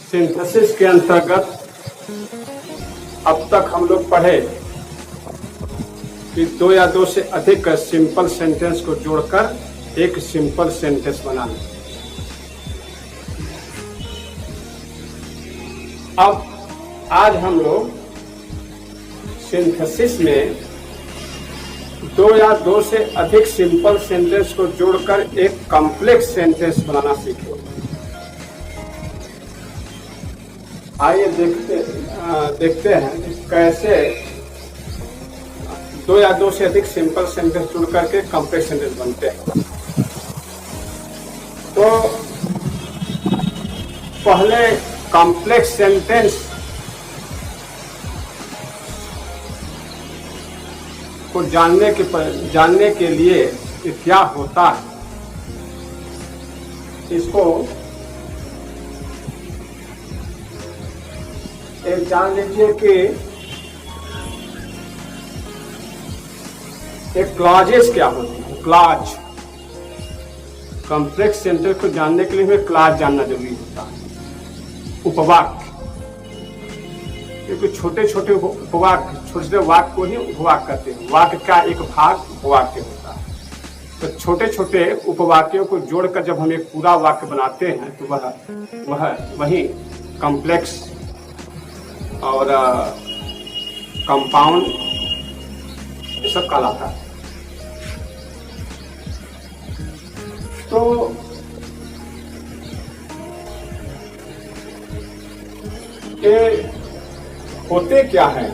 Synthesis के अंतर्गत अब तक हम लोग पढ़े कि दो या दो से अधिक सिंपल सेंटेंस को जोड़कर एक सिंपल सेंटेंस बनाना। अब आज हम लोग सिंथेसिस में दो या दो से अधिक सिंपल सेंटेंस को जोड़कर एक कॉम्प्लेक्स सेंटेंस बनाना सीखेंगे। आइए देखते हैं कि कैसे दो या दो से अधिक सिंपल सेंटेंस जुड़ करके कॉम्प्लेक्स सेंटेंस बनते हैं। तो पहले कॉम्प्लेक्स सेंटेंस को जानने के लिए कि क्या होता है, इसको एक जान लीजिए कि एक क्लॉजेस क्या होती है। क्लॉज, कॉम्प्लेक्स सेंटेंस को जानने के लिए हमें क्लॉज जानना जरूरी होता है। उपवाक्य, क्योंकि छोटे छोटे उपवाक्य, छोटे छोटे वाक्य को ही उपवाक्य कहते हैं। वाक्य का एक भाग उपवाक्य होता है। तो छोटे छोटे उपवाक्यों को जोड़कर जब हम एक पूरा वाक्य बनाते हैं तो वही कॉम्प्लेक्स और कंपाउंड ये सब कहलाता है। तो ये होते क्या है,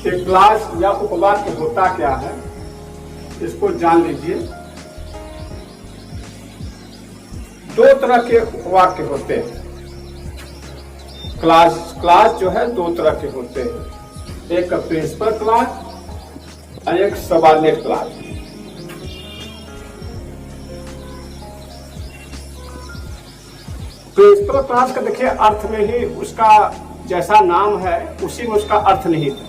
एक क्लास या उपवाक्य होता क्या है, इसको जान लीजिए। दो तरह के उपवाक्य होते हैं। क्लास जो है दो तरह के होते हैं, एक प्रिंसिपल क्लास और एक सबऑर्डिनेट क्लास। प्रिंसिपल क्लास का देखिए अर्थ में ही उसका जैसा नाम है उसी में उसका अर्थ नहीं था।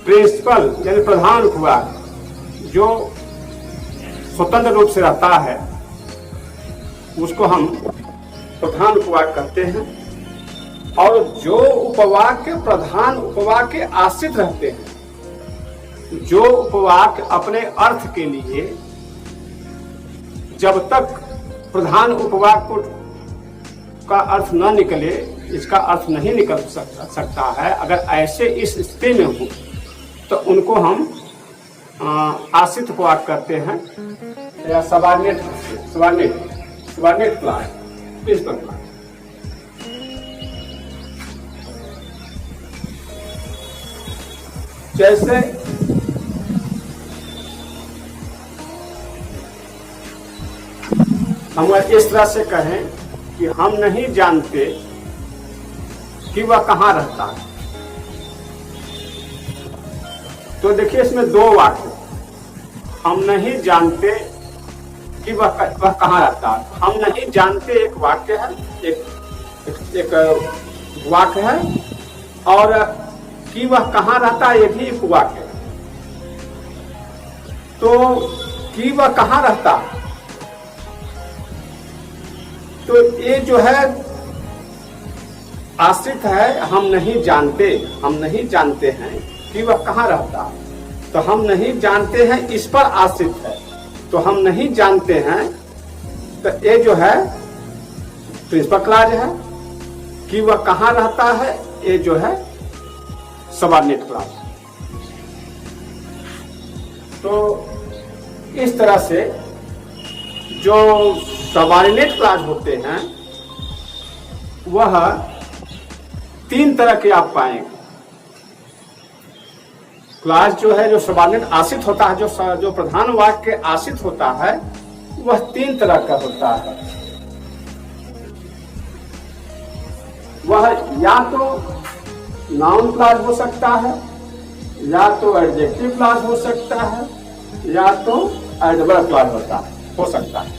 प्रिंसिपल यानी प्रधान उपवाक्य जो स्वतंत्र रूप से रहता है उसको हम प्रधान उपवाक्य कहते हैं। और जो उपवाक्य प्रधान उपवाक्य आश्रित रहते हैं, जो उपवाक्य अपने अर्थ के लिए जब तक प्रधान उपवाक्य का अर्थ न निकले, इसका अर्थ नहीं निकल सकता है, अगर ऐसे इस स्थिति में हो तो उनको हम आश्रित उपवाक्य कहते हैं या सबऑर्डिनेट क्लास, प्रिंसिपल क्लास। जैसे हम इस तरह से कहें कि हम नहीं जानते कि वह कहाँ रहता है, तो देखिए इसमें दो वाक्य। हम नहीं जानते कि वह कहाँ रहता है। हम नहीं जानते एक वाक्य है, एक वाक्य है, और कि वह कहाँ रहता है ये भी एक वाक्य है। तो कि वह कहाँ रहता है, तो ये जो है आश्रित है। हम नहीं जानते हैं कि वह कहाँ रहता है, तो हम नहीं जानते हैं इस पर आश्रित है। तो हम नहीं जानते हैं, तो ये जो है प्रिंसिपल क्लॉज है। कि वह कहाँ रहता है ये जो है सबऑर्डिनेट क्लॉज। तो इस तरह से जो सबऑर्डिनेट क्लॉज होते हैं वह तीन तरह के आप पाएंगे। क्लॉज जो है, जो सबऑर्डिनेट आश्रित होता है, जो प्रधान वाक्य के आश्रित होता है, वह तीन तरह का होता है। वह या तो नाउन क्लॉज हो सकता है, या तो एडजेक्टिव क्लॉज हो सकता है, या तो एडवर्ब क्लॉज हो सकता है।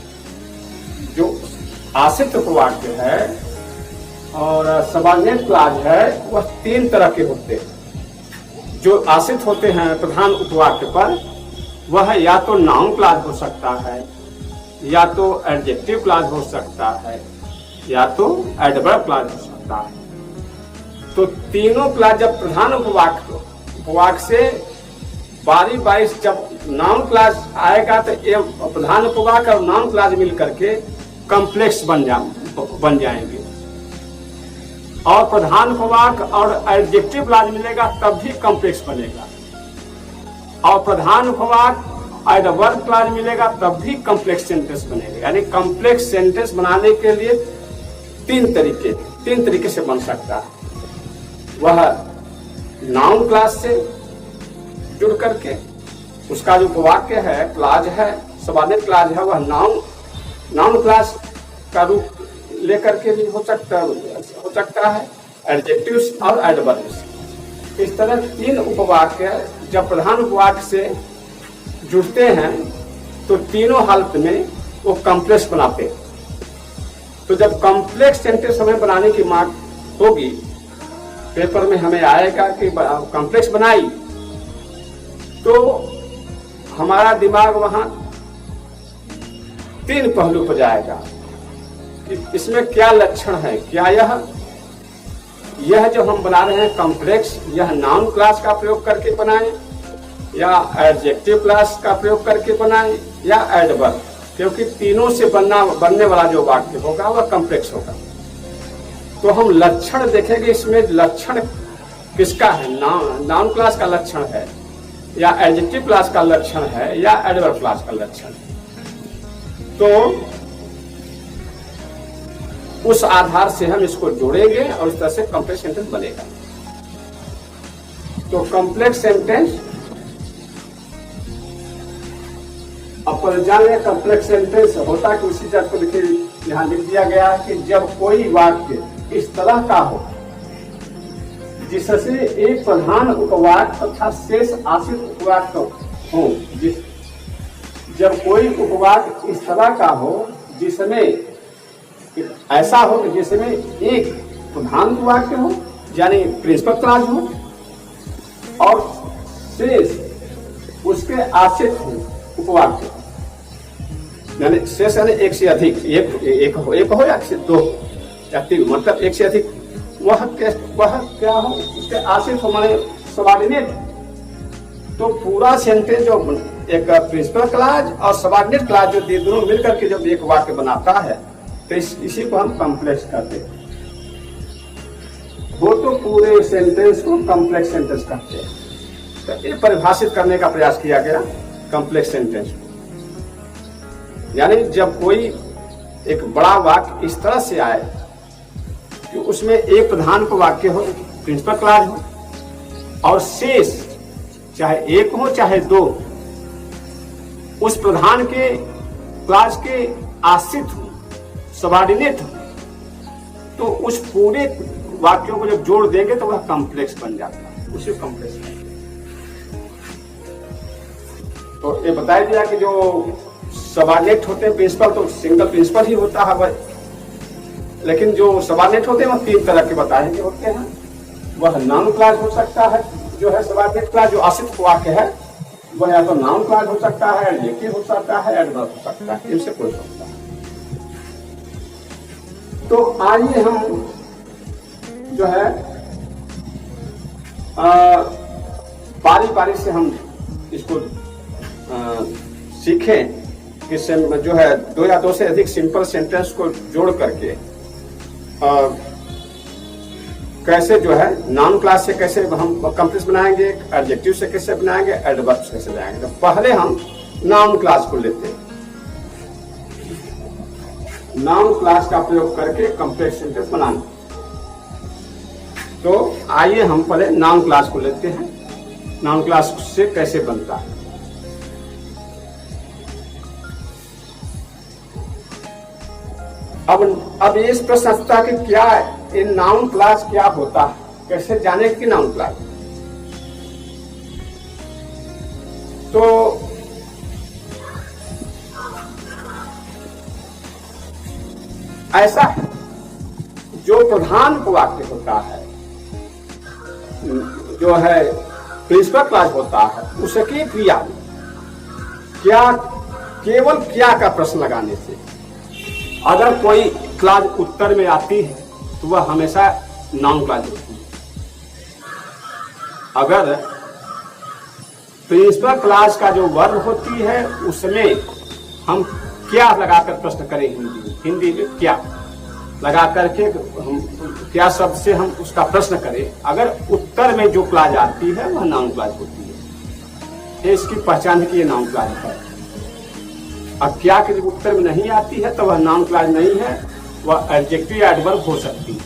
जो आश्रित वाक्य है और सबऑर्डिनेट क्लॉज है वह तीन तरह के होते हैं। जो आश्रित होते हैं प्रधान उपवाक्य पर, वह या तो नाउन क्लॉज हो सकता है, या तो एडजेक्टिव क्लॉज हो सकता है, या तो एडवर्ब क्लॉज हो सकता है। तो तीनों क्लॉज जब प्रधान उपवाक से बारी बारी जब नाउन क्लॉज आएगा तो ये प्रधान उपवाक और नाउन क्लॉज मिल करके कॉम्प्लेक्स बन जाएंगे, और प्रधान उपवाक और एडजेक्टिव क्लॉज मिलेगा तब भी कॉम्प्लेक्स बनेगा, और प्रधान उपवाक एडवर्ब क्लॉज मिलेगा तब भी कॉम्प्लेक्स सेंटेंस बनेगा। यानी कॉम्प्लेक्स सेंटेंस बनाने के लिए तीन तरीके से बन सकता है। वह नाउन क्लॉज से जुड़ करके उसका जो उपवाक्य है, क्लॉज है, सबऑर्डिनेट क्लॉज है, वह नाउन क्लॉज का रूप लेकर के भी हो सकता है, एडजेक्टिव्स और एडवर्ब्स। इस तरह तीन उपवाक्य जब प्रधान उपवाक्य से जुड़ते हैं तो तीनों हालत में वो कॉम्प्लेक्स बनाते हैं। तो जब कॉम्प्लेक्स सेंटेंस हमें बनाने की मांग होगी, पेपर में हमें आएगा कि कॉम्प्लेक्स बनाई, तो हमारा दिमाग वहां तीन पहलू पर जाएगा कि इसमें क्या लक्षण है, क्या यह जो हम बना रहे हैं कॉम्प्लेक्स, यह नाउन क्लॉज का प्रयोग करके बनाएं या एडजेक्टिव क्लॉज का प्रयोग करके बनाएं या एडवर्ब, क्योंकि तीनों से बनने वाला जो वाक्य होगा वह कॉम्प्लेक्स होगा। तो हम लक्षण देखेंगे, इसमें लक्षण किसका है, नाउन क्लॉज का लक्षण है या एडजेक्टिव क्लॉज का लक्षण है या एडवर्ब क्लॉज का लक्षण है। तो उस आधार से हम इसको जोड़ेंगे और इस तरह से कॉम्प्लेक्स सेंटेंस बनेगा। तो कॉम्प्लेक्स सेंटेंस अपन जाने कॉम्प्लेक्स सेंटेंस होता कि उसी चीज को देखिए यहाँ लिख दिया गया है कि जब कोई वाक्य इस तरह का हो जिससे एक प्रधान उपवाक तथा शेष आश्रित उपवाक हो, जब कोई उपवाक इस तरह का हो जिसमें ऐसा हो कि जिसमें एक प्रधान वाक्य हो यानी प्रिंसिपल क्लॉज हो और शेष उसके आश्रित हो उपवाक्य, यानी शेष यानी एक से अधिक, एक हो या दो या तीन, मतलब एक से अधिक, वह क्या हो उसके आश्रित हो माने सबऑर्डिनेट। तो पूरा सेंटेंस जो एक प्रिंसिपल क्लॉज और सबऑर्डिनेट क्लॉज जो दोनों मिलकर के जब एक वाक्य बनाता है तो इसी को हम कॉम्प्लेक्स कहते हैं। वो तो पूरे सेंटेंस को कॉम्प्लेक्स सेंटेंस कहते हैं। तो ये परिभाषित करने का प्रयास किया गया कॉम्प्लेक्स सेंटेंस को, यानी जब कोई एक बड़ा वाक्य इस तरह से आए कि उसमें एक प्रधान को वाक्य हो, प्रिंसिपल क्लॉज हो, और शेष चाहे एक हो चाहे दो उस प्रधान के क्लॉज के आश्रित हो, सबऑर्डिनेट हो, तो उस पूरे वाक्यों को जब जोड़ देंगे तो वह कॉम्प्लेक्स बन जाता है, उसे कॉम्प्लेक्स कहते हैं। तो ये बताया दिया कि जो सबऑर्डिनेट होते हैं प्रिंसिपल तो सिंगल प्रिंसिपल ही होता है वह, लेकिन जो सबऑर्डिनेट होते हैं वह तीन तरह के बताए गए होते हैं। वह नाउन क्लॉज हो सकता है, जो है सबऑर्डिनेट क्लॉज जो आश्रित वाक्य है वह या तो नाउन क्लॉज हो सकता है, एडजेक्टिव हो सकता है, एडवर्ब हो सकता है, इनसे कोई सकता है। तो आइए हम जो है बारी बारी से हम इसको सीखें कि जो है दो या दो से अधिक सिंपल सेंटेंस को जोड़ करके कैसे जो है नाउन क्लॉज से कैसे हम कॉम्प्लेक्स बनाएंगे, एडजेक्टिव से कैसे बनाएंगे, एडवर्ब से कैसे बनाएंगे। तो पहले हम नाउन क्लॉज को लेते हैं, नाउन क्लॉज का प्रयोग करके कॉम्प्लेक्स सेंटेंस बनाना। तो आइए हम पहले नाउन क्लॉज को लेते हैं, नाउन क्लॉज से कैसे बनता है। अब ये प्रश्न आता कि क्या ये नाउन क्लॉज क्या होता है, कैसे जाने कि नाउन क्लॉज। तो ऐसा है जो प्रधान वाक्य होता है, जो है प्रिंसिपल क्लॉज होता है, उसकी क्रिया क्या केवल क्या का प्रश्न लगाने से अगर कोई क्लॉज उत्तर में आती है तो वह हमेशा नाउन क्लॉज होती है। अगर प्रिंसिपल क्लॉज का जो वर्ब होती है उसमें हम क्या लगाकर प्रश्न करें, हिंदी में क्या लगा करके हम क्या शब्द से हम उसका प्रश्न करें, अगर उत्तर में जो क्लॉज आती है वह नाउन क्लॉज होती है। ये इसकी पहचान है कि ये नाउन क्लॉज है। अब क्या कि उत्तर में नहीं आती है तो वह नाउन क्लॉज नहीं है, वह एडजेक्टिव एडवर्ब हो सकती है।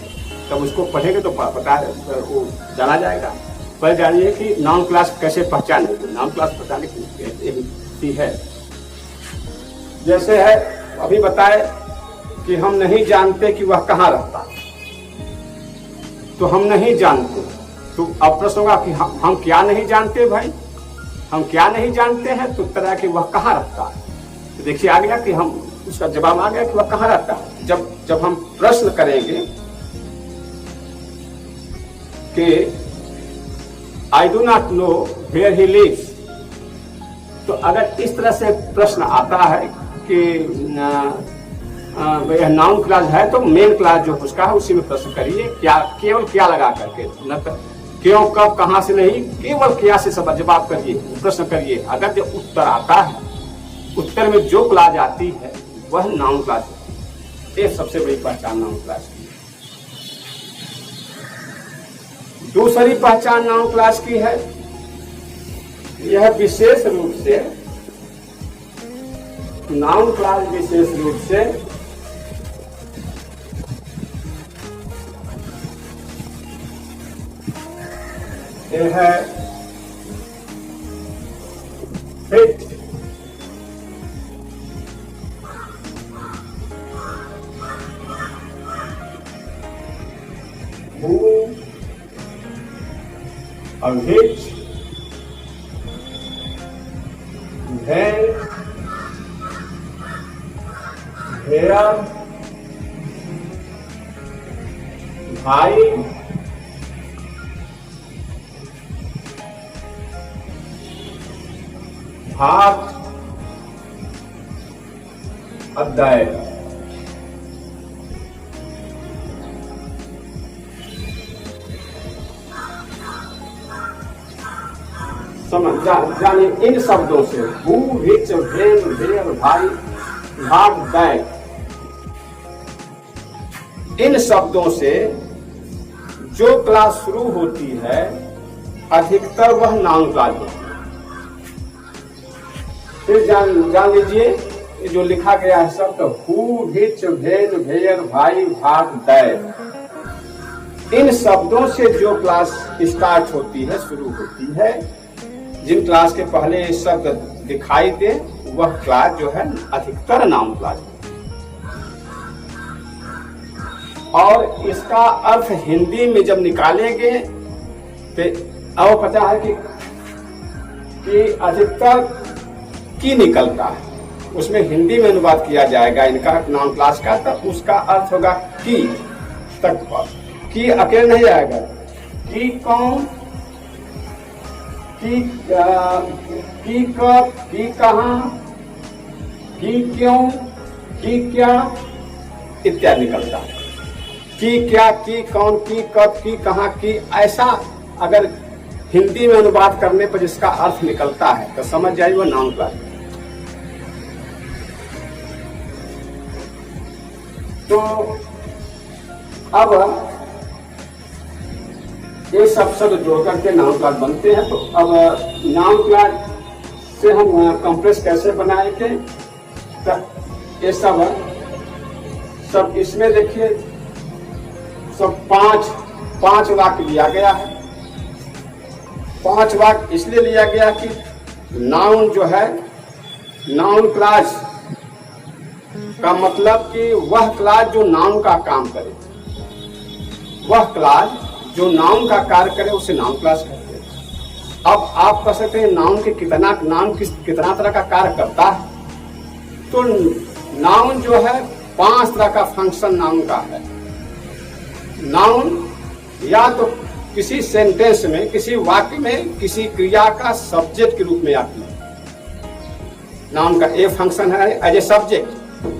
तब उसको पढ़ेंगे तो पता वो जाना जाएगा। पहले जानिए कि नाउन क्लॉज कैसे पहचाने, नाउन क्लॉज पहचाने की है। जैसे है अभी बताए कि हम नहीं जानते कि वह कहाँ रहता है, तो हम नहीं जानते, तो अब प्रश्न होगा कि हम क्या नहीं जानते भाई, हम क्या नहीं जानते हैं, तो तरह कि वह कहाँ रहता है। तो देखिए आ गया कि हम उसका जवाब आ गया कि वह कहाँ रहता है। जब हम प्रश्न करेंगे कि I do not know where he lives, तो अगर इस तरह से प्रश्न आता है कि यह नाउन क्लॉज है तो मेन क्लॉज जो उसका है उसी में प्रश्न करिए, क्या केवल क्या लगा करके, न तो क्यों कब कहां से नहीं, केवल क्या से सब जवाब करिए, प्रश्न करिए। अगर जो उत्तर आता है, उत्तर में जो क्लॉज आती है वह नाउन क्लॉज है। ये सबसे बड़ी पहचान नाउन क्लॉज की। दूसरी पहचान नाउन क्लॉज की है, यह विशेष रूप से नाउन क्लॉज विशेष रूप से यह है फिट, who और which, when, where, भाई, भाग, अध्याय। समझ जानिए इन शब्दों से हु, विच, व्हेन, वेयर, भाई, भाग, दैट, इन शब्दों से जो क्लास शुरू होती है अधिकतर वह नाउन क्लास होती है। फिर जान लीजिए ये जो लिखा गया है शब्द हु, विच, व्हेन, वेयर, भाई, भाग, दैट, इन शब्दों से जो क्लास स्टार्ट होती है, शुरू होती है, जिन क्लास के पहले शब्द दिखाई दे वह क्लास जो है अधिकतर नाउन क्लास है। और इसका अर्थ हिंदी में जब निकालेंगे तो अब पता है कि अधिकतर की निकलता है, उसमें हिंदी में अनुवाद किया जाएगा इनका नाउन क्लास का, तो उसका अर्थ होगा की तक। की अकेले नहीं आएगा, की कौन, की कब, की कहां, की क्यों, की क्या इत्यादि निकलता है। की क्या, की कौन, की कब, की कहां, की ऐसा अगर हिंदी में अनुवाद करने पर जिसका अर्थ निकलता है तो समझ जाइए वो नाउन क्लास। तो अब ये सब शब्द जोड़ करके नाउन क्लास बनते हैं। तो अब नाउन क्लास से हम कंप्रेस कैसे बनाएंगे, तो ये सब इसमें देखिए सब पांच वाक्य लिया गया है। 5 वाक्य इसलिए लिया गया कि नाउन जो है, नाउन क्लास का मतलब कि वह क्लास जो नाउन का काम करे, वह क्लास जो नाउन का कार्य करे उसे नाउन क्लास कहते हैं। अब आप कह सकते हैं नाउन के कितना तरह का कार्य करता है, तो नाउन जो है 5 तरह का फंक्शन नाउन का है। नाउन या तो किसी सेंटेंस में, किसी वाक्य में किसी क्रिया का सब्जेक्ट के रूप में आती है। नाउन का ए फंक्शन है एज ए सब्जेक्ट,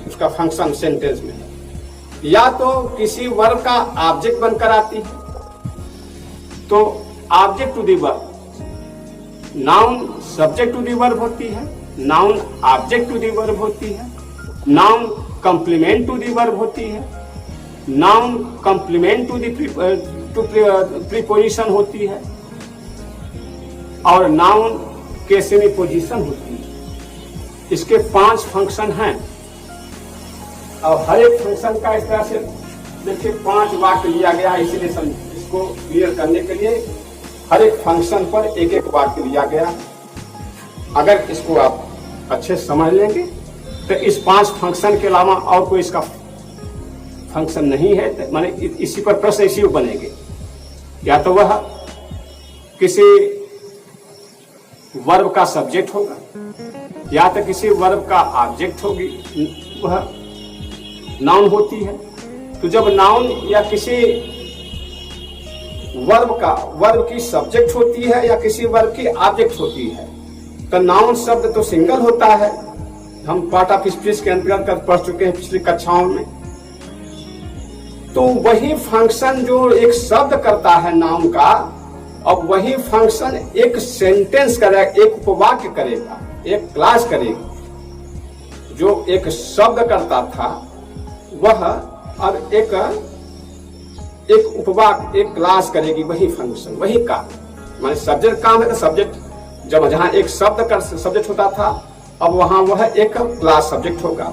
उसका फंक्शन सेंटेंस में है। या तो किसी वर्ब का ऑब्जेक्ट बनकर आती है, तो object to the verb, noun subject to the verb होती है, noun object to the verb होती है, noun complement to the verb होती है, noun complement to the preposition होती है, और नाउन के सेमी पोजिशन होती है। इसके 5 फंक्शन हैं और हर एक फंक्शन का इस तरह से देखिए 5 वाक्य लिया गया है, इसीलिए इसको क्लियर करने के लिए हर एक फंक्शन पर एक एक वाक्य लिया गया। अगर इसको आप अच्छे से समझ लेंगे तो इस 5 फंक्शन के अलावा और कोई इसका फंक्शन नहीं है, तो माने इसी पर प्रश्न इसी बनेंगे, या तो वह किसी वर्ब का सब्जेक्ट होगा, या तो किसी वर्ब का ऑब्जेक्ट होगी, वह नाउन होती है। तो जब नाउन या किसी वर्ब की सब्जेक्ट होती है या किसी वर्ब की ऑब्जेक्ट होती है, तो नाउन शब्द तो सिंगल होता है, हम पार्ट ऑफ स्पीच के अंतर्गत पढ़ चुके हैं पिछली कक्षाओं में। तो वही फंक्शन जो एक शब्द करता है नाउन का, अब वही फंक्शन एक सेंटेंस करेगा, एक उपवाक्य करेगा, एक क्लास करेगी। जो एक शब्द करता था वह अब एक उपवाक्य, एक क्लास करेगी, वही फंक्शन, वही काम। माने सब्जेक्ट काम है तो सब्जेक्ट, जब जहां एक शब्द का सब्जेक्ट होता था अब वहां वह एक क्लास सब्जेक्ट होगा।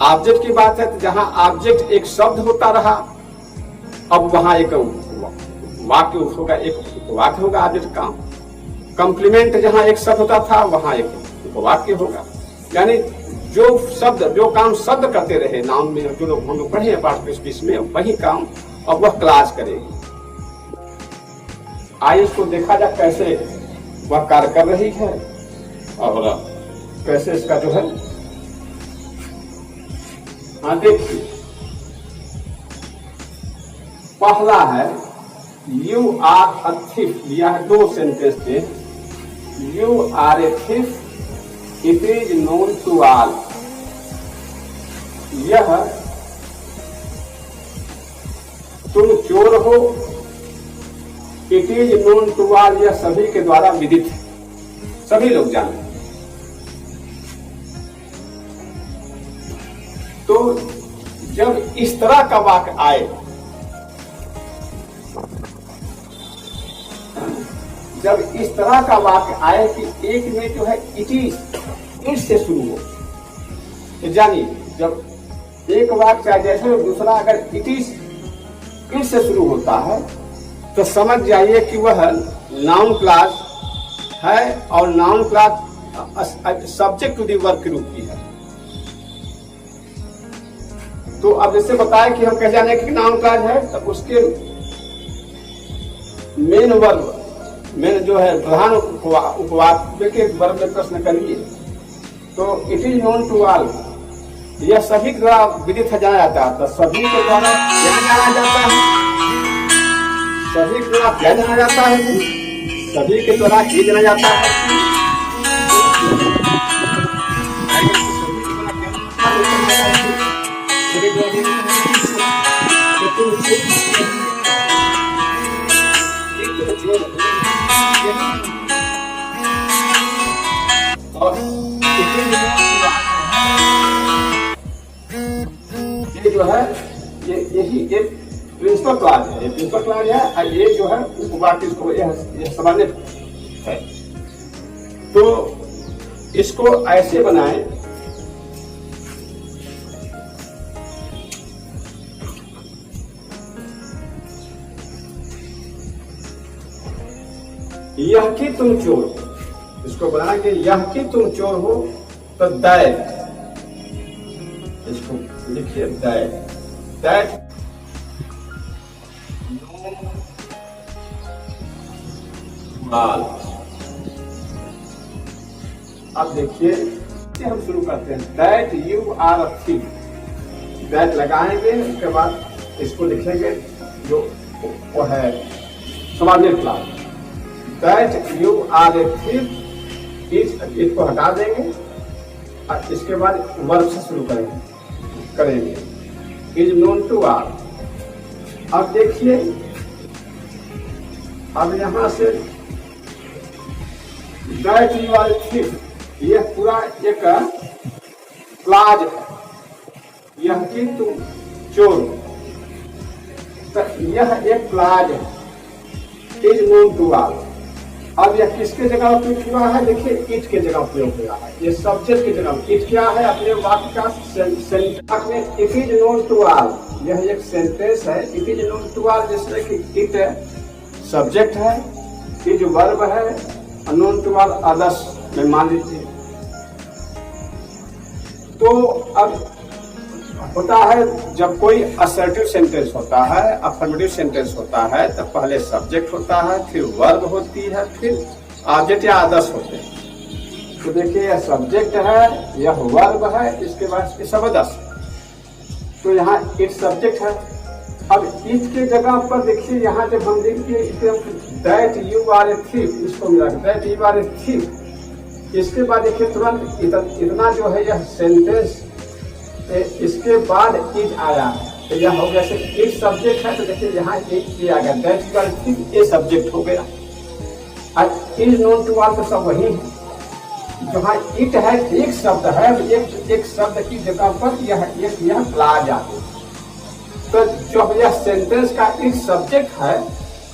ऑब्जेक्ट की बात है तो जहां ऑब्जेक्ट एक शब्द होता रहा, अब वहां एक वाक्य होगा, एक वाक्य होगा ऑब्जेक्ट का। कंप्लीमेंट जहां एक शब्द होता था वहां एक वाक्य होगा। यानी जो शब्द, जो काम शब्द करते रहे नाउन में, जो लोग हम लोग पढ़े हैं पार्ट स्पीच में, वही काम अब वह क्लास करेगी। आइए इसको देखा जाए कैसे वह कार्य कर रही है और कैसे इसका जो है, हाँ देखिए, पहला है यू आर अ थिफ, दिया है 2 सेंटेंस पे। You are a thief, it is known to all. यह तुम चोर हो, it is known to all, यह सभी के द्वारा विदित है, सभी लोग जानते हैं। तो जब इस तरह का वाक्य आए, जब इस तरह का वाक्य आए कि एक में जो है इट इज से शुरू हो, तो जानिए जब एक वाक्य जैसे दूसरा अगर इट इज से शुरू होता है तो समझ जाइए कि वह नाउन क्लास है और noun clause subject to the verb के रूप की है। तो अब जैसे बताया कि हम कह जाने कि नाउन क्लास है, तो उसके मेन वर्ब, मेन जो है प्रधान उपवाक्य के वर्ब में प्रश्न करिए तो it is known to all, यह सभी के द्वारा विदित जाना जाता है। तो सभी के द्वारा क्या जाना जाता है, सभी के द्वारा क्या जाना जाता है, सभी के द्वारा ये जाना जाता है। और ये जो है यही एक प्रिंसिपल क्लास है, प्रिंसिपल क्लास है, और ये जो है उपवाक्य इसको ये सामान्य है। तो इसको ऐसे बनाएं, यह कि तुम चोर हो, इसको बनाएंगे यह कि तुम चोर हो, तो दैट, इसको लिखिए दैट अब देखिए हम शुरू करते हैं। That you are a thing, that लगाएंगे, उसके बाद इसको लिखेंगे जो वो है सामान्य clause. That you are a thing, इसको हटा देंगे और इसके बाद वर्ब से शुरू करेंगे। Is known to all. अब देखिए, अब यहां say that you are thief, यह पूरा एक क्लाज है, यह कि तुम चोर, तो यह एक क्लाज है, इज नोन टू ऑल। अब यह किसके जगह उपयोग हुआ है? देखिए, इट के जगह उपयोग हुआ है, ये सब्जेक्ट की जगह। इट क्या है? अपने वाक्य का सेंटेंस में it is known to all, यह एक सेंटेंस है, it is known to all, जिसमें कि इट सब्जेक्ट है, इज वर्ब है, नोन टू ऑल अदर्स में मान लीजिए। तो अब होता है जब कोई असर्टिव सेंटेंस होता है, अफर्मेटिव सेंटेंस होता है, तब पहले सब्जेक्ट होता है, फिर वर्ब होती है, फिर ऑब्जेक्ट या आदर्श होते हैं। तो देखिए, यह सब्जेक्ट है, यह वर्ब है, इसके बाद ये सब आदर्श। तो यहाँ इट सब्जेक्ट है। अब इट के जगह पर देखिए, यहाँ जब हम देखिए that you are a thief, इसको मिला that you are a thief, इसके बाद देखिए तुरंत इतना जो है यह सेंटेंस, इसके बाद इज आया, तो यह हो गया इट सब्जेक्ट है। तो देखिए यहाँ इट किया गया, that you are a thief a subject हो गया। और इज नोन टू ऑल तो सब वही है। जहाँ इट है एक शब्द है, एक शब्द की जगह पर यह क्लाज आती है। तो जो यह सेंटेंस का इट सब्जेक्ट है,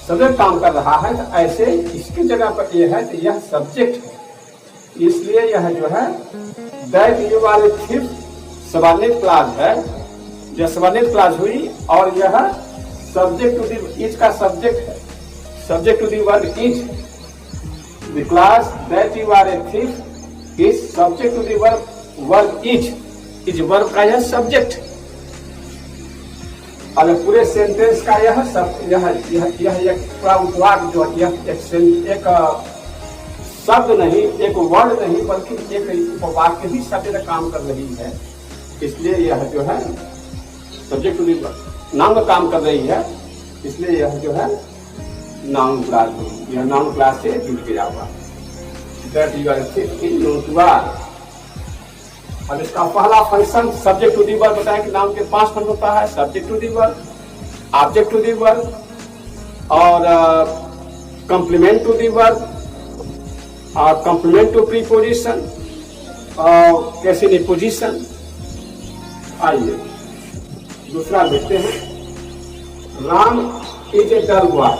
सब्जेक्ट काम कर रहा है, तो ऐसे इसकी जगह पर यह है, तो यह सब्जेक्ट है, इसलिए यह जो है that you are a thief subordinate clause है, यह सबॉर्डिनेट क्लाज हुई, और यह सब्जेक्ट टू दी इज का सब्जेक्ट है, subject to the verb is. The clause that you are a thief is subject to the verb is verb का यह subject. और पूरे सेंटेंस का यह एक पूरा उपवाक जो एक शब्द नहीं, एक वर्ड नहीं, बल्कि एक उपवाक्य भी शब्द का काम कर रही है, इसलिए यह जो है सब्जेक्ट टू दी नाउन का काम कर रही है, इसलिए यह जो है नाउन क्लास, यह नाउन क्लास से जुड़ गया हुआ। That you are thief is known to all. अब इसका पहला function subject to the verb बताया कि नाउन के 5 फंक्शन होता है, subject to the verb, object to the verb, और कंप्लीमेंट टू दी वर्ब, और कंप्लीमेंट टू प्रीपोजिशन, और कैसे नहीं पोजिशन। आइए दूसरा देखते हैं। Ram is a dull boy,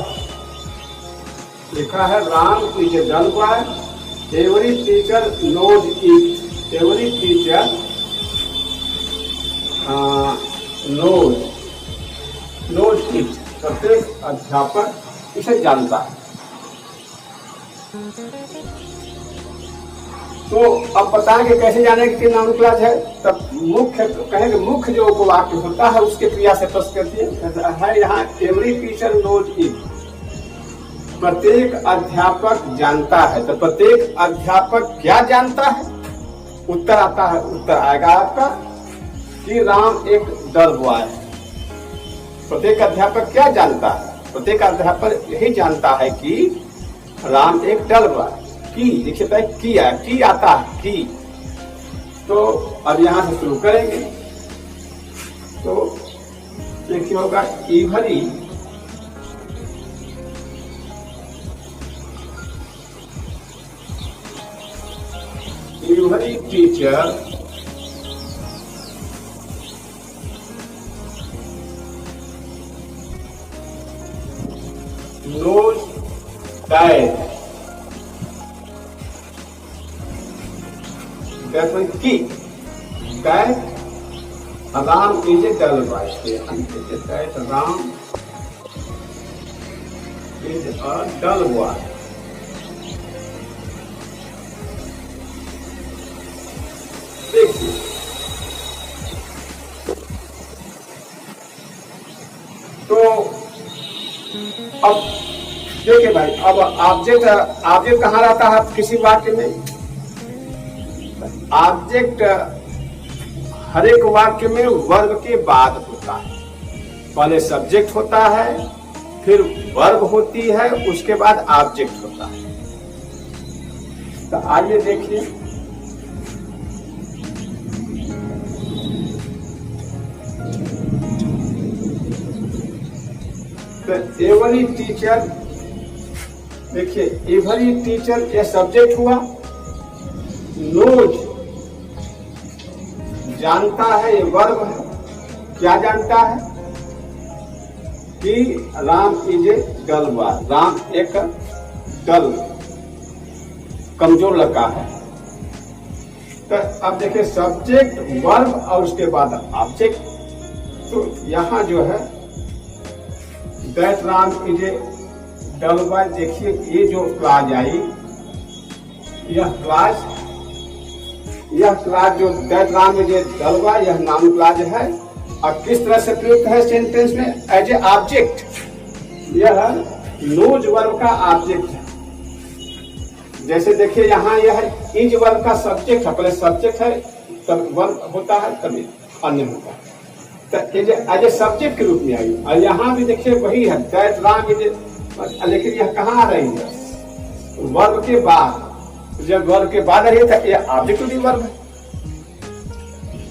लिखा है Ram is a dull boy, every teacher knows it, every teacher knows it, प्रत्येक अध्यापक इसे जानता है। तो अब बताएंगे कैसे जाने कि नाउन क्लास है। तब मुख्य कहेंगे, मुख्य जो उपवाक्य होता है उसके क्रिया से प्रश्न करती है यहाँ एवरी टीचर नोज इट, प्रत्येक अध्यापक जानता है। तो प्रत्येक अध्यापक क्या जानता है? उत्तर आता है, उत्तर आएगा आपका कि राम एक डल बॉय है। प्रत्येक अध्यापक क्या जानता है? प्रत्येक अध्यापक यही जानता है कि राम एक डल बॉय। की देखिए की है, की आता है की। तो अब यहां से शुरू करेंगे। तो देखिए होगा इवरी टीचर knows that की that Ram is a dull boy, that Ram is a dull boy। देखिए तो अब देखिए भाई, अब ऑब्जेक्ट कहाँ रहता है किसी वाक्य में? ऑब्जेक्ट हर एक वाक्य में वर्ब के बाद होता है। पहले सब्जेक्ट होता है, फिर वर्ब होती है, उसके बाद ऑब्जेक्ट होता है। तो आइए देखिए, तो एवरी टीचर, देखिए एवरी टीचर ये सब्जेक्ट हुआ। नोज जानता है, ये वर्ब है। क्या जानता है कि Ram is a dull boy, Ram एक डल कमजोर लड़का है। तो अब देखिए सब्जेक्ट वर्ब और उसके बाद ऑब्जेक्ट। तो यहां जो है that Ram is a dull boy, देखिए ये जो क्लाज आई, यह क्लाज जो that Ram is a dull boy, यह नाउन क्लाज है। और किस तरह से प्रयुक्त है सेंटेंस में? As a object. यह नोज वर्ब का ऑब्जेक्ट है। जैसे देखिए यहाँ यह इज वर्ब का सब्जेक्ट है, पहले सब्जेक्ट है तब वर्ब होता है तभी अन्य होता है। तो एज ए सब्जेक्ट के रूप में आई। और यहाँ भी देखिए वही है दैट राम इज, लेकिन यह कहाँ आ रही है? वर्ब के बाद। जब वर्ब के बाद रही था यह ऑब्जेक्ट भी वर्ब है।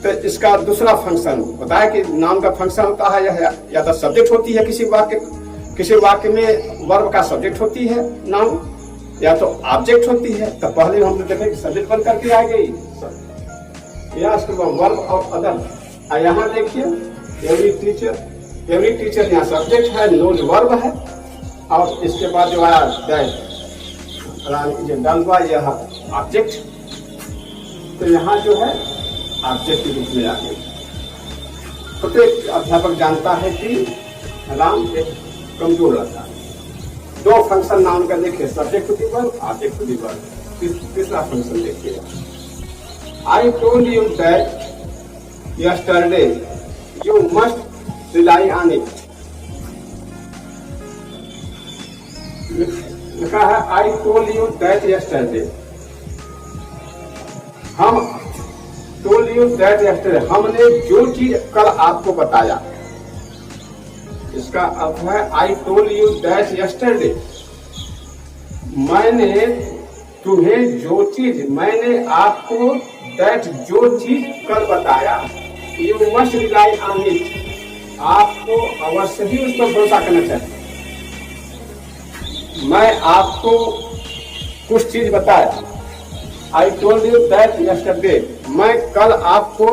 तो इसका दूसरा फंक्शन बताया कि नाउन का फंक्शन होता है या तो सब्जेक्ट होती है किसी वाक्य में वर्ब का सब्जेक्ट होती है नाउन, या तो ऑब्जेक्ट होती है। तो पहले हमने देखा कि सब्जेक्ट बन करके आ गई या उसके बाद वर्ब और अदर। यहाँ देखिए एवरी टीचर यहाँ सब्जेक्ट है, नोज वर्ब है, और इसके बाद जो आया दैट डल बॉय यह ऑब्जेक्ट। तो यहाँ जो है ऑब्जेक्ट के रूप में आ गई। प्रत्येक अध्यापक जानता है कि राम एक कमजोर लड़का है। दो फंक्शन नाउन का देखिए, subject to the verb, object to the verb. तीसरा फंक्शन देखिएगा, I told you that yesterday you must rely on it. लिखा है I told you that yesterday, हम टोल्ड यू दैट यस्टरडे, हमने जो चीज कल आपको बताया। इसका अर्थ है I told you that yesterday, मैंने तुम्हें जो चीज, मैंने आपको दैट जो चीज कल बताया, you must rely on it, आपको अवश्य ही उस पर भरोसा करना चाहिए। मैं आपको कुछ चीज बताया, आई टोल्ड यू दैट यस्टरडे, मैं कल आपको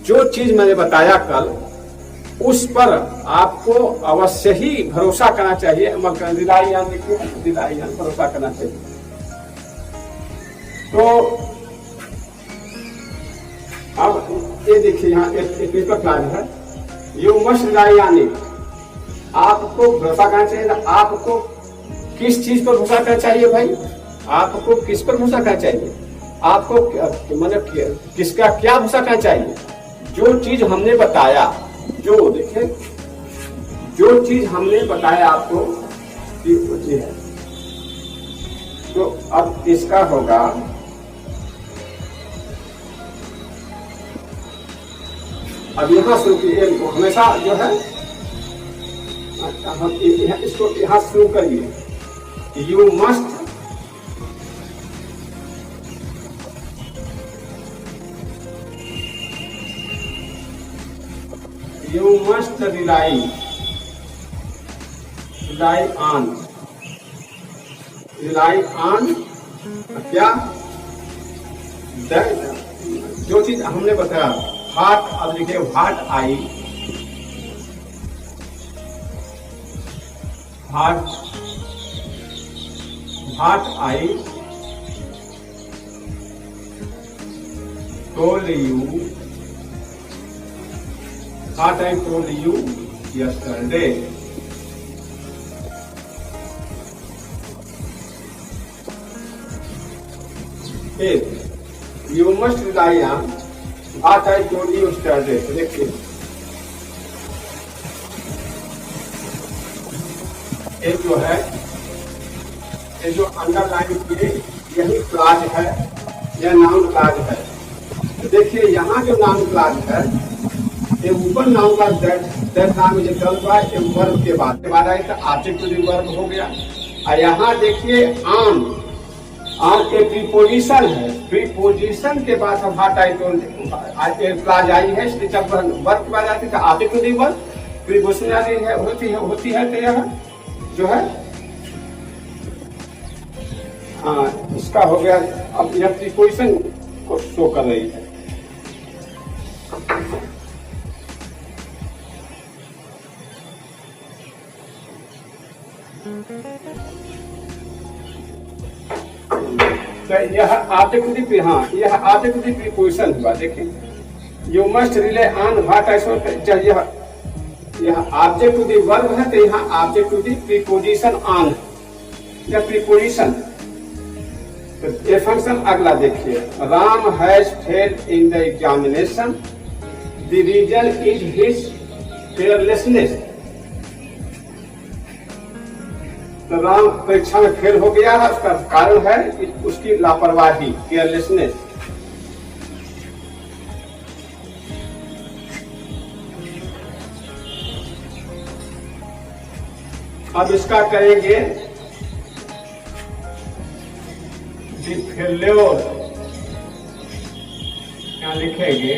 जो चीज मैंने बताया कल, उस पर आपको अवश्य ही भरोसा करना चाहिए। रिलाई ऑन, देखिए रिलाई ऑन, भरोसा करना चाहिए। तो अब ये देखिए यहाँ एक क्लाज है, you must rely on it, आपको भरोसा करना चाहिए। ना आपको किस चीज पर भरोसा करना चाहिए भाई? आपको किस पर भरोसा करना चाहिए? आपको मतलब किसका क्या भरोसा करना चाहिए? जो चीज हमने बताया, जो देखे जो चीज हमने बताया आपको कि है। तो अब इसका होगा अब यहाँ शुरू कीजिए, हमेशा जो है हम इसको यहाँ शुरू करिए, यू मस्ट rely on क्या? जो चीज हमने बताया, हार्ट, अब लिखे heart I, told you, what I told you yesterday. You must rely on what I told you yesterday. देखिए ये जो है, ये जो अंडरलाइन किए यही क्लाज है, यह नाउन क्लाज है। तो देखिए यहाँ जो नाउन क्लाज है, ये ऊपर नाउन क्लाज दैट नाम इज डल बॉय, वर्ब के बाद आए तो ऑब्जेक्ट टू वर्ब हो गया। और यहाँ देखिए ऑन एक प्रीपोजिशन है, प्रीपोजिशन के बाद हम व्हाट आई टोल्ड क्लाज आई है, इसलिए जब वर्ब के बाद आती है तो ऑब्जेक्ट टू वर्ब, प्रीपोजिशन आदि है होती है तो यह जो है हाँ इसका हो गया। अब यह प्रीपोजिशन को शो कर रही है। तो यह ऑब्जेक्ट हाँ यह ऑब्जेक्ट प्रीपोजिशन हुआ। देखिए you must rely on what I saw, यह ऑब्जेक्ट टू दी वर्ब है तो यहाँ object to the preposition on, यह प्रीपोजिशन। तो ये फंक्शन अगला देखिए, Ram has failed in the examination, the reason is his carelessness. तो राम परीक्षा में फेल हो गया है, उसका कारण है उसकी लापरवाही, केयरलेसनेस। अब इसका करेंगे फेल्योर, क्या लिखेंगे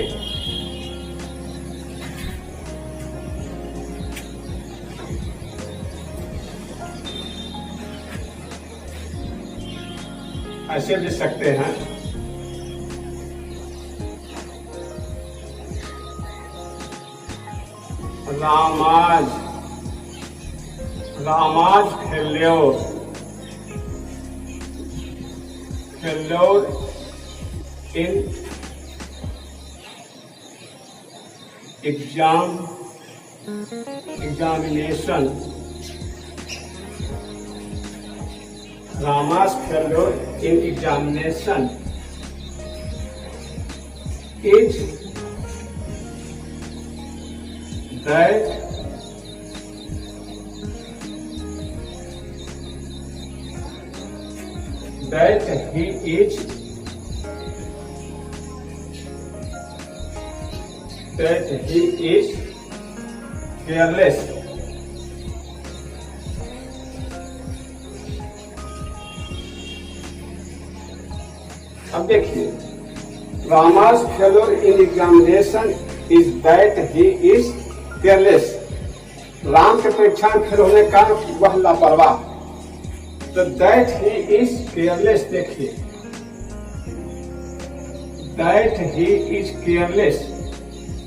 ऐसे लिख सकते हैं, Rama's failure in examination. Rama's failure in examination is that he is careless. अब देखिए, Rama's failure in examination is that he is careless. Ram के परीक्षा में फेल होने का वह लापरवाह। तो that he is careless, देखिए that he is careless,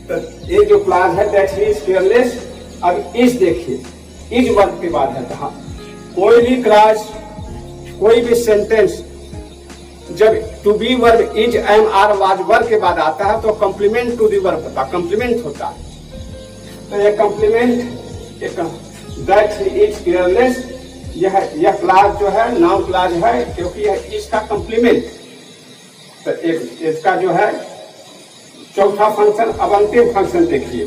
तो ये जो क्लास है that he is careless। अब इस देखिए, इस वर्ब के बाद है कहा, कोई भी क्लास कोई भी सेंटेंस जब to be verb is am are was verb के बाद आता है तो कॉम्प्लीमेंट टू दी वर्ब होता है, कॉम्प्लीमेंट होता है। तो ये complement that he is careless, यह क्लास जो है नाउन क्लास है क्योंकि यह इसका कॉम्प्लीमेंट। तो एक इसका जो है चौथा फंक्शन, अब अंतिम फंक्शन देखिए,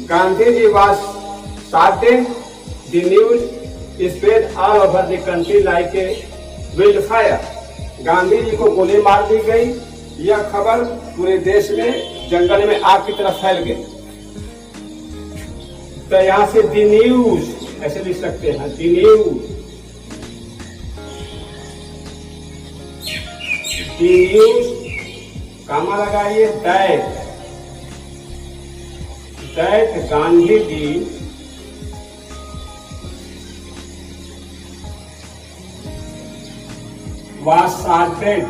Gandhi ji was shotted, the news spread all over the country like a wild fire. Gandhi ji को गोली मार दी गई, यह खबर पूरे देश में जंगल में आग की तरह फैल गई। तो यहाँ से द न्यूज ऐसे लिख सकते हैं, the news, the news comma लगाइए, that Gandhi ji was shorted,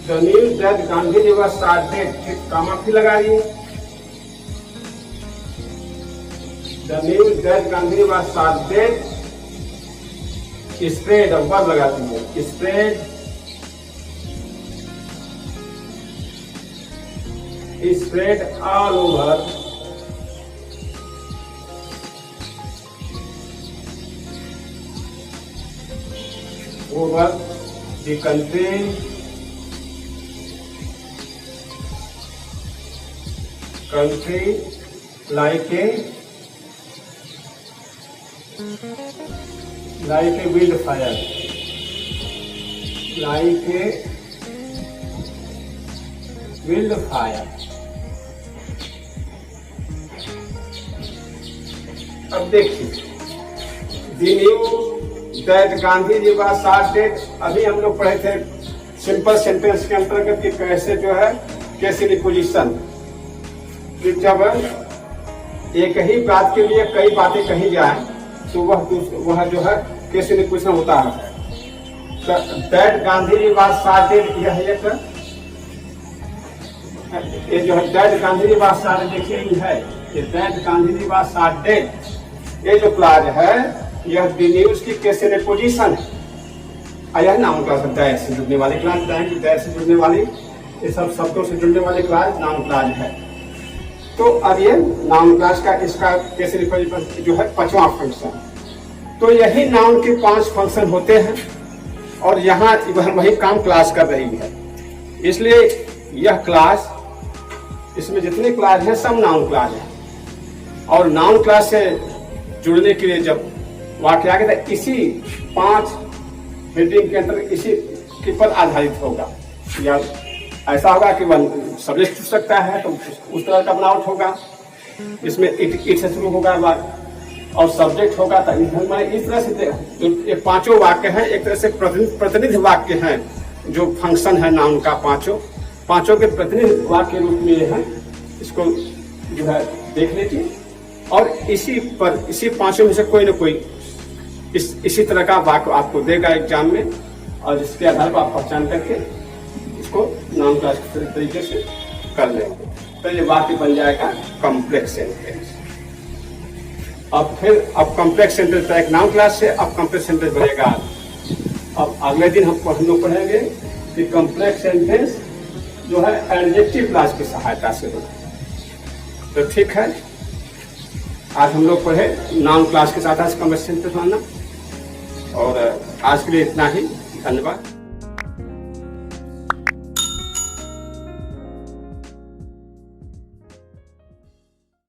the news that Gandhi ji was shorted, comma फिर लगाइए, the news that Gandhi ji was shorted spread, अब वर्ब लगा दीजिए, spread all over the country like a wildfire, like a wildfire। अब देखिए, the news that Gandhi ji was shorted, अभी हम लोग पढ़े थे सिंपल सेंटेंस के अंतर्गत कि कैसे जो है केस इन पोजिशन, जब एक ही बात के लिए कई बातें कही जाए तो वह जो है केस इन पोजिशन होता है। दैट गांधी वाज स्टार्टेड, यह एक ये जो है दैट गांधी वाज स्टार्टेड, देखिए ये है कि दैट गांधी वाज स्टार्टेड, ये जो क्लाज है यह न्यूज की केस इन पोजिशन है। यह नाउन क्लास है, दैट से जुड़ने वाली क्लास, दैट से जुड़ने वाली, ये सब शब्दों से जुड़ने वाली क्लास नाउन क्लास है। तो अब ये नाउन क्लास का इसका केस इन पोजिशन जो है 5वां फंक्शन। तो यही नाउन के 5 फंक्शन होते हैं और यहाँ वही काम क्लास कर रही है। इसलिए यह क्लास, इसमें जितने क्लास हैं सब नाउन क्लास है। और नाउन क्लास से जुड़ने के लिए जब वाक्य आ गया था, इसी 5 हेडिंग के अंतर्गत इसी के पर आधारित होगा, या ऐसा होगा कि वह सब्जेक्ट छूट सकता है तो उस तरह का बनावट होगा। इसमें इट से शुरू होगा और सब्जेक्ट होगा तो इस तरह से जो ये 5 वाक्य हैं एक तरह से प्रतिनिधि वाक्य हैं, जो फंक्शन है नाउन का 5 के प्रतिनिधि वाक्य रूप में ये है। इसको जो है देख लीजिए और इसी 5 में से कोई ना कोई इसी तरह का वाक्य आपको देगा एग्जाम में, और जिसके आधार पर आप पहचान करके इसको नाउन क्लास के तरीके से कर लेंगे तो ये वाक्य बन जाएगा कॉम्प्लेक्स सेंटेंस। अब कॉम्प्लेक्स सेंटेंस एक नाउन क्लास से अब कॉम्प्लेक्स सेंटेंस बनेगा। अब अगले दिन हम लोग पढ़ेंगे कि कॉम्प्लेक्स सेंटेंस जो है एडजेक्टिव क्लास की सहायता से बने। तो ठीक है, आज हम लोग पढ़े नाउन क्लास के साथ कॉम्प्लेक्स सेंटेंस बनाना, और आज के लिए इतना ही। धन्यवाद।